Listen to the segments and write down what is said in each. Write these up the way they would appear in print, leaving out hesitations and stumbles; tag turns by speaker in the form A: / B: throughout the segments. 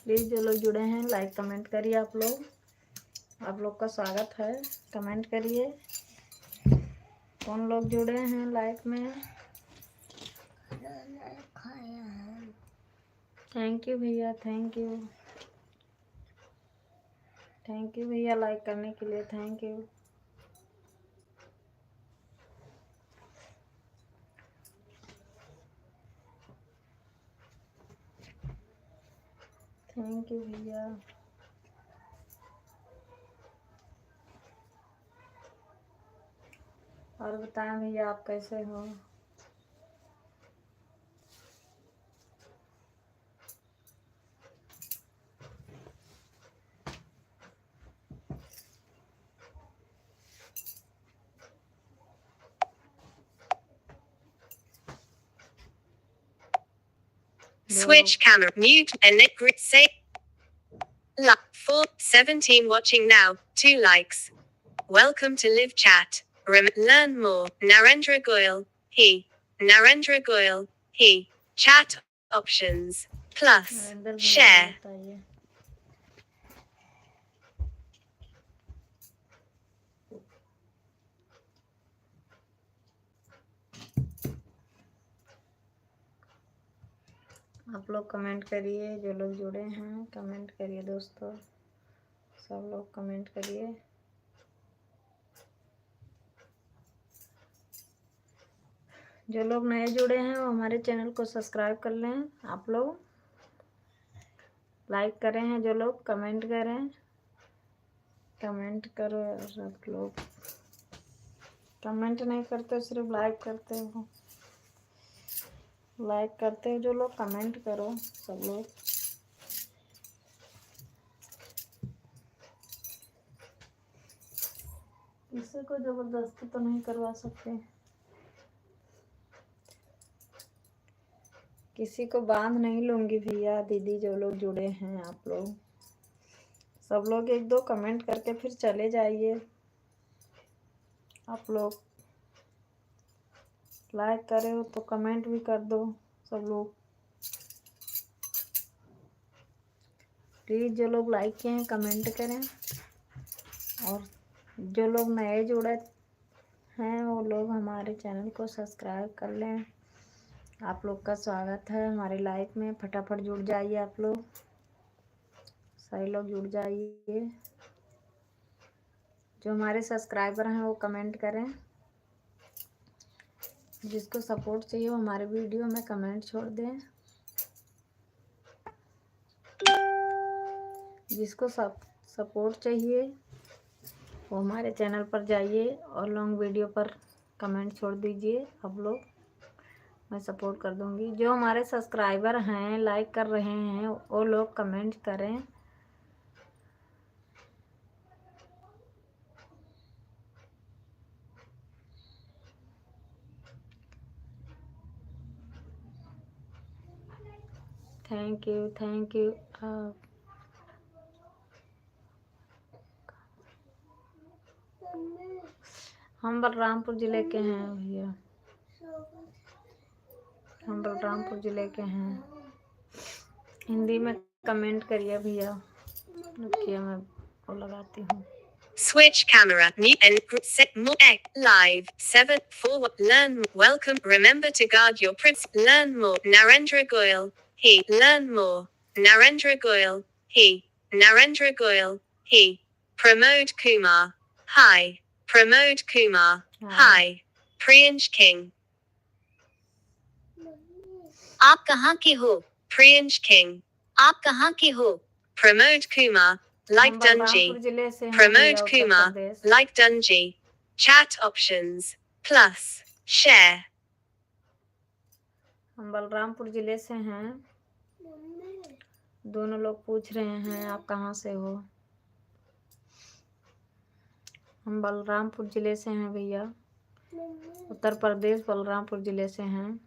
A: Please जो लोग जुड़े हैं लाइक कमेंट करिए। आप लोग का स्वागत है। कमेंट करिए कौन लोग जुड़े हैं लाइक में। थैंक यू भैया, थैंक यू भैया लाइक करने के लिए। Thank you. थैंक यू भैया। और बताएं भैया आप कैसे हो।
B: Switch camera, mute, and net grid say. 417 watching now, 2 likes. Welcome to live chat. Learn more. Narendra Goyal, he. Narendra Goyal, he. Chat options. Plus.
A: Narendra भैया
B: Share.
A: बताइए। आप लोग कमेंट करिए, जो लोग जुड़े हैं कमेंट करिए दोस्तों, सब लोग कमेंट करिए। जो लोग नए जुड़े हैं वो हमारे चैनल को सब्सक्राइब कर लें। आप लोग लाइक करें हैं, जो लोग कमेंट करें, कमेंट करो। सब लोग कमेंट नहीं करते, सिर्फ लाइक करते हो। लाइक करते हो जो लोग, कमेंट करो सब लोग। किसी को जबरदस्ती तो नहीं करवा सकते, किसी को बांध नहीं लूंगी भैया दीदी। जो लोग जुड़े हैं आप लोग सब लोग एक दो कमेंट करके फिर चले जाइए। आप लोग लाइक करे हो तो कमेंट भी कर दो सब लोग। प्लीज़ जो लोग लाइक किए हैं कमेंट करें, और जो लोग नए जुड़े हैं वो लोग हमारे चैनल को सब्सक्राइब कर लें। आप लोग का स्वागत है हमारे लाइफ में। फटाफट जुड़ जाइए आप लोग, सही लोग जुड़ जाइए। जो हमारे सब्सक्राइबर हैं वो कमेंट करें। जिसको सपोर्ट चाहिए वो हमारे वीडियो में कमेंट छोड़ दें। जिसको सपोर्ट चाहिए वो हमारे चैनल पर जाइए और लॉन्ग वीडियो पर कमेंट छोड़ दीजिए आप लोग, मैं सपोर्ट कर दूंगी। जो हमारे सब्सक्राइबर हैं लाइक कर रहे हैं वो लोग कमेंट करें। Thank you, thank you. हम बलरामपुर ज़िले के हैं भैया, हम बलरामपुर ज़िले के हैं। हिंदी में कमेंट करिए भैया। रुकिए मैं वो लगाती हूँ।
B: Switch camera, new and set more live 7 4 learn welcome remember to guard your prince learn more Narendra Goyal he learn more Narendra Goyal he Narendra Goyal he Pramod Kumar hi Pramod Kumar hi Priyansh King आप कहाँ के हो Priyansh King आप कहाँ के हो Pramod Kumar like Dunji
A: जिले से हैं
B: Pramod
A: भैया, उत्तर
B: Kumar
A: प्रदेश।
B: like Dunji chat options plus share
A: हम बलरामपुर ज़िले से हैं। दोनों लोग पूछ रहे हैं आप कहाँ से हो। हम बलरामपुर ज़िले से हैं भैया, उत्तर प्रदेश बलरामपुर ज़िले से हैं।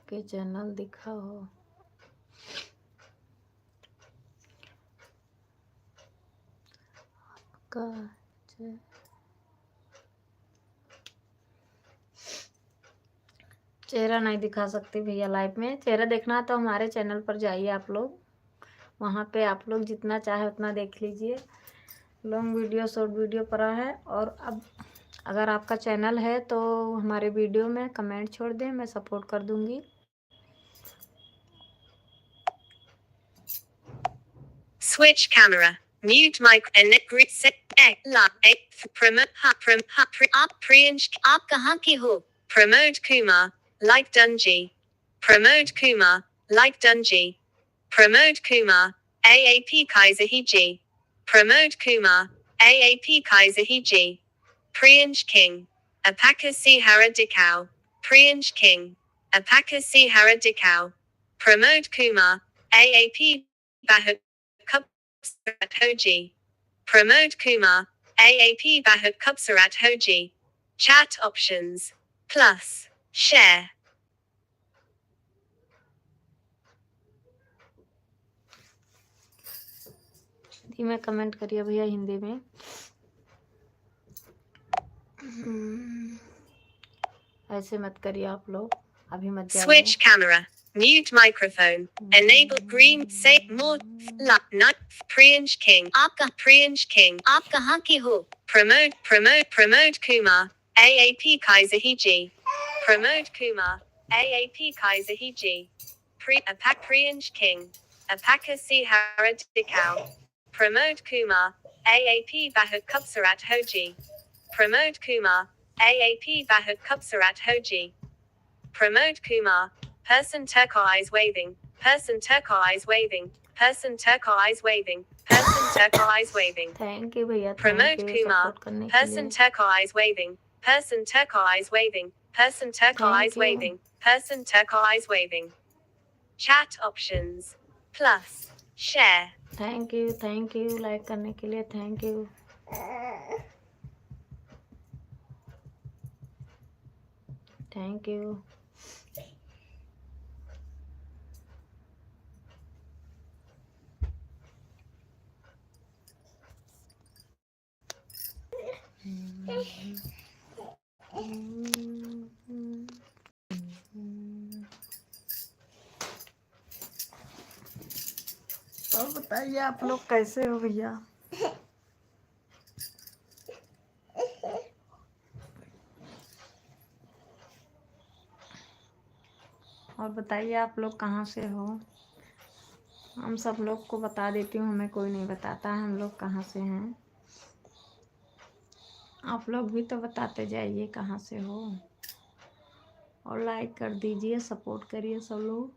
A: के चैनल दिखा हो। का चेहरा नहीं दिखा सकती भैया लाइव में। चेहरा देखना है तो हमारे चैनल पर जाइए आप लोग, वहाँ पे आप लोग जितना चाहे उतना देख लीजिए। लॉन्ग वीडियो शॉर्ट वीडियो पड़ा है। और अब अगर आपका चैनल है तो हमारे वीडियो में कमेंट छोड़ दें, मैं सपोर्ट कर दूंगी।
B: Switch camera. Mute mic and group set promote Priyansh आप कहाँ के हो? Pramod Kumar, like Dungy. Pramod Kumar, like Dungy. Pramod Kumar, AAP Kaiserhiji. Pramod Kumar, AAP Kaiserhiji. Priyansh King. Apaka Sihara Dikau. Priyansh King. Apaka Sihara Dikau. Pramod Kumar, AAP Bahut Kubsarat Hoji. Pramod Kumar, AAP Bahut Kubsarat Hoji. Chat options. Plus. Share.
A: Hindi में comment करिए भैया, हिंदी में। ऐसे मत करिए आप लोग, अभी मत जाइए।
B: Switch camera. Mute microphone. Enable green. Say more. Not Priyansh King. आपका Priyansh King. आप कहाँ के हो? Pramod Kumar. AAP Kaiserhiji. Pramod Kumar. AAP Kaiserhiji. Apak Priyansh King. Apaka Sihara Dikau. Pramod Kumar. AAP Bahut Kubsarat Hoji. Pramod Kumar. AAP Bahut Kubsarat Hoji. Pramod Kumar. Person turquoise waving. Person turquoise waving. Person turquoise waving. Person turquoise waving.
A: Thank you भैया,
B: Pramod Kumar.
A: Support करने के
B: Person
A: लिए।
B: turquoise waving. Person turquoise waving. Person turquoise
A: Thank you.
B: waving. Person turquoise waving. Chat options. Plus. Share.
A: Thank you like करने के लिए, thank you. Thank you. और बताइए आप लोग कैसे हो भैया? और बताइए आप लोग कहाँ से हो? हम सब लोग को बता देती हूँ, हमें कोई नहीं बताता है हम लोग कहाँ से हैं। आप लोग भी तो बताते जाइए कहाँ से हो, और लाइक कर दीजिए, सपोर्ट करिए सब लोग।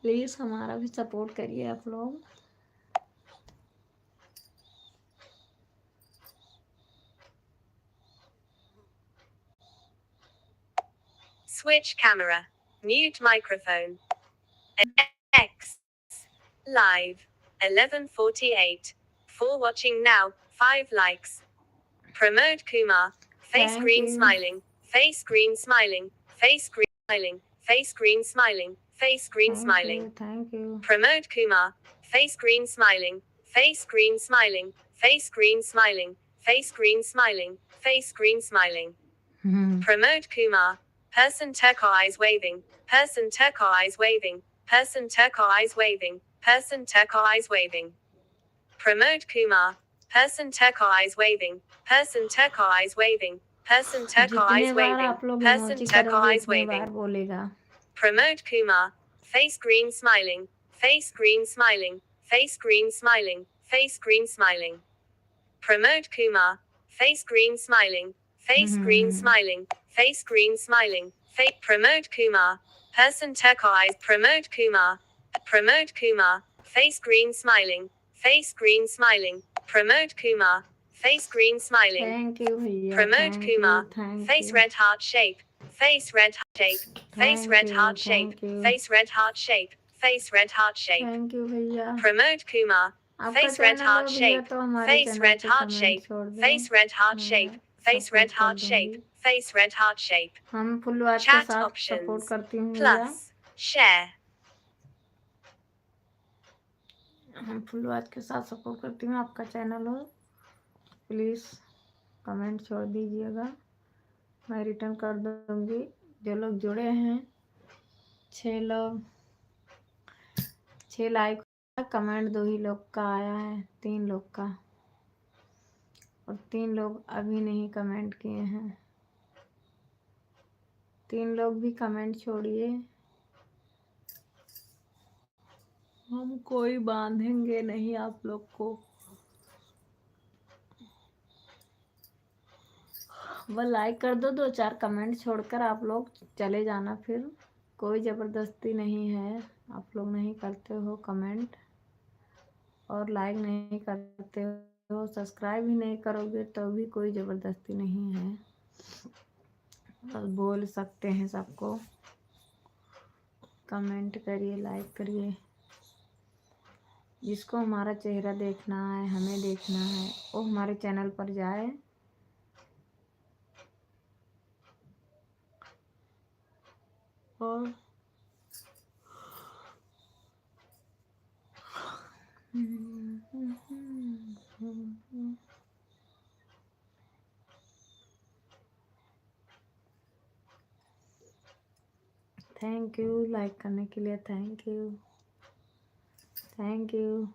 A: प्लीज़ हमारा भी सपोर्ट करिए आप लोग।
B: Switch camera. Mute microphone. X. Live. 11:48. For watching now. 5 likes. Pramod Kumar. Face
A: Thank
B: green
A: you.
B: smiling. Face green smiling. Face green smiling. Face green smiling. Face green smiling.
A: Thank you.
B: Pramod Kumar. Face green smiling. Face green smiling. Face green smiling. Face green smiling. Face green smiling. Pramod Kumar. Person turquoise waving. Person turquoise waving. Person turquoise waving. Person turquoise waving. Pramod Kumar. Person turquoise waving. Person turquoise waving. Person turquoise
A: जितने बार
B: waving.
A: आप लोग
B: Person
A: emoji करोगे
B: turquoise
A: उतने
B: waving.
A: बार बोलेगा।
B: Pramod Kumar. Face green smiling. Face green smiling. Face green smiling. Face green smiling. Pramod Kumar. Face green smiling. Face green smiling. Face green smiling. Fake Pramod Kumar. Person turquoise. Pramod Kumar. Pramod Kumar. Face green smiling. Face green smiling. Pramod Kumar. Face green smiling.
A: Thank you भैया।
B: Pramod Kumar. Face red heart shape. Face red heart shape. Face red heart shape.
A: Thank you.
B: Face red heart shape. Face red heart shape.
A: Thank you भैया।
B: Pramod Kumar.
A: आपका
B: Face red
A: channel
B: heart
A: है भैया
B: shape.
A: तो हमारे
B: Face
A: channel
B: red
A: पे
B: heart
A: comment
B: shape.
A: छोड़ दें।
B: Face red heart shape. Face
A: support
B: red
A: कर
B: heart shape.
A: दूंगी।
B: Face red heart shape.
A: हम फुल वाच के
B: Chat
A: साथ
B: options.
A: सपोर्ट करती हूँ भैया।
B: Plus. Share.
A: हम फुल वॉच के साथ सपोर्ट करती हूँ। आपका चैनल हो प्लीज़ कमेंट छोड़ दीजिएगा, मैं रिटर्न कर दूँगी। जो लोग जुड़े हैं 6 लोग, 6 लाइक, कमेंट 2 ही लोग का आया है, 3 लोग का, और 3 लोग अभी नहीं कमेंट किए हैं। 3 लोग भी कमेंट छोड़िए, हम कोई बांधेंगे नहीं आप लोग को। वो लाइक कर दो, 2-4 कमेंट छोड़कर आप लोग चले जाना, फिर कोई ज़बरदस्ती नहीं है। आप लोग नहीं करते हो कमेंट और लाइक नहीं करते हो, सब्सक्राइब भी नहीं करोगे तो भी कोई ज़बरदस्ती नहीं है। बस बोल सकते हैं सबको, कमेंट करिए, लाइक करिए। जिसको हमारा चेहरा देखना है, हमें देखना है, वो हमारे चैनल पर जाए और थैंक यू लाइक करने के लिए, thank you, thank you.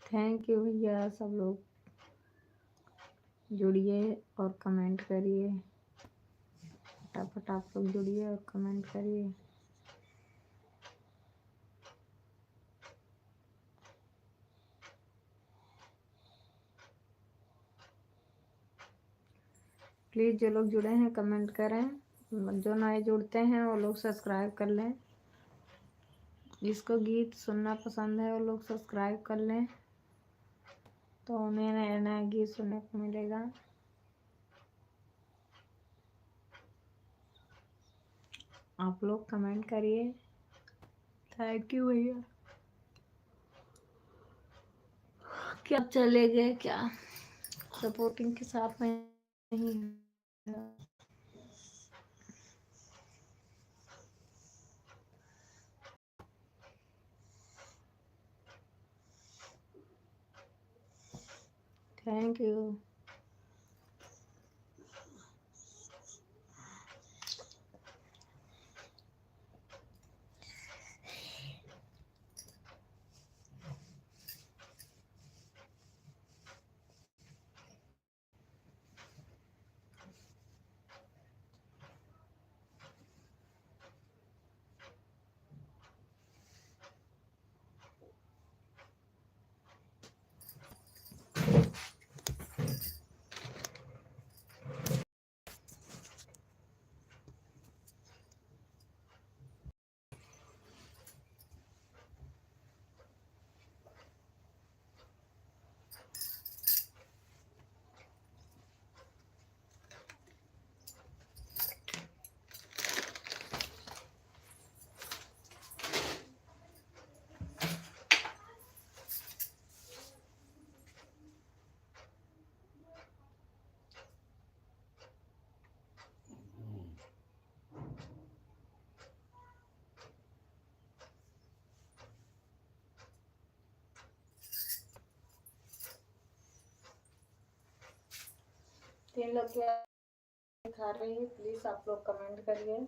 A: Thank you भैया, सब लोग जुड़िए और कमेंट करिए, फटाफट आप लोग जुड़िए और कमेंट करिए। प्लीज़ जो लोग जुड़े हैं कमेंट करें, जो नए जुड़ते हैं वो लोग सब्सक्राइब कर लें। जिसको गीत सुनना पसंद है वो लोग सब्सक्राइब कर लें, तो उन्हें नया नया गीत सुनने को मिलेगा। आप लोग कमेंट करिए, थैंक यू भैया। क्या चले गए क्या, सपोर्टिंग के साथ में नहीं है। Thank you. तीन लोग क्या खा रही है, प्लीज आप लोग कमेंट करिए।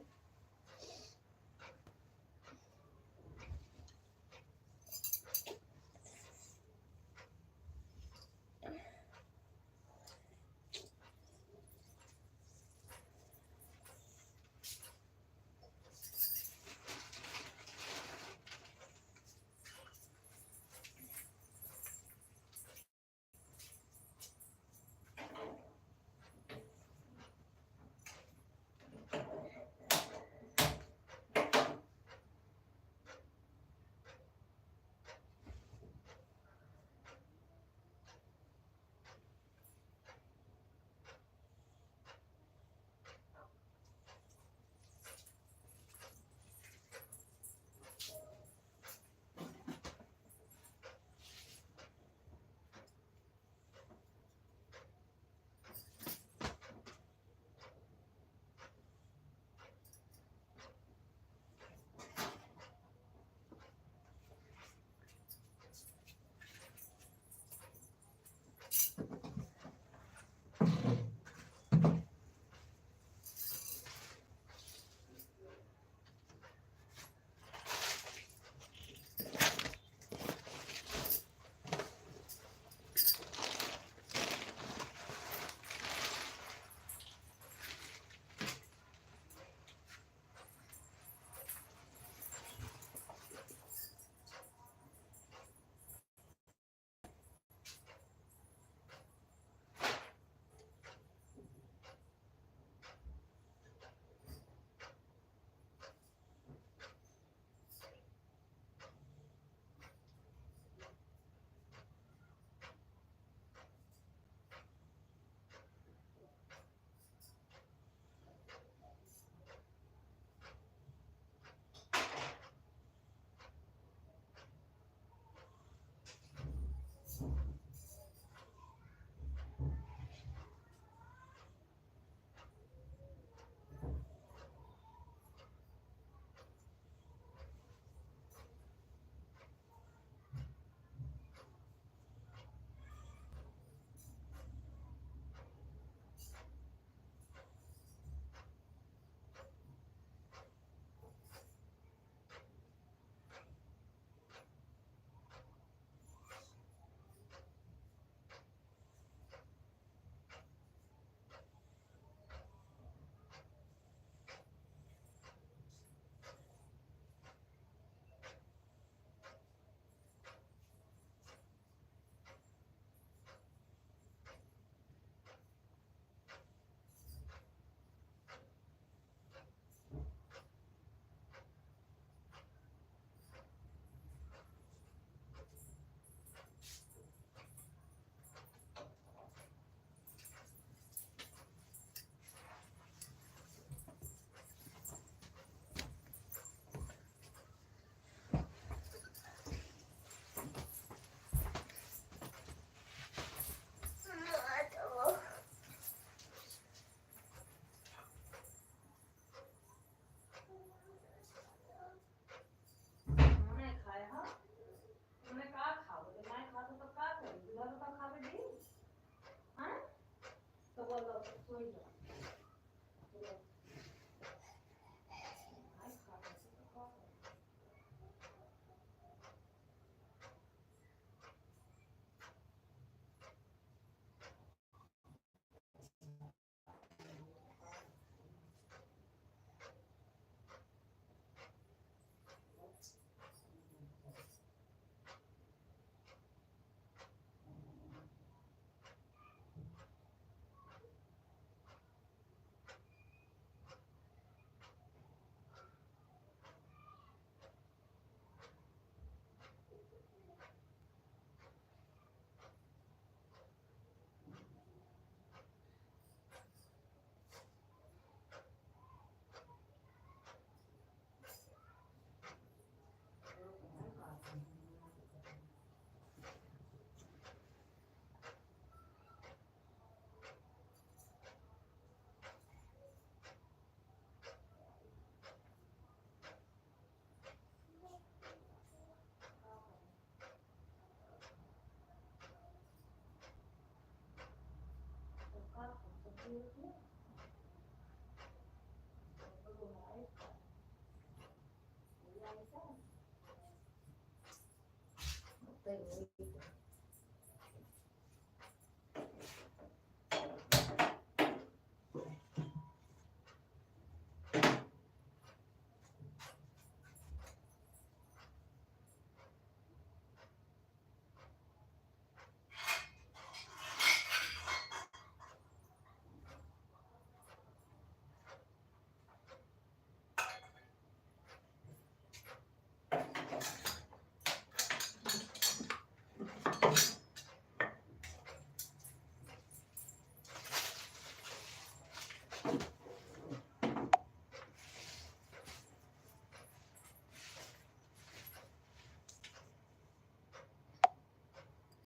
A: वही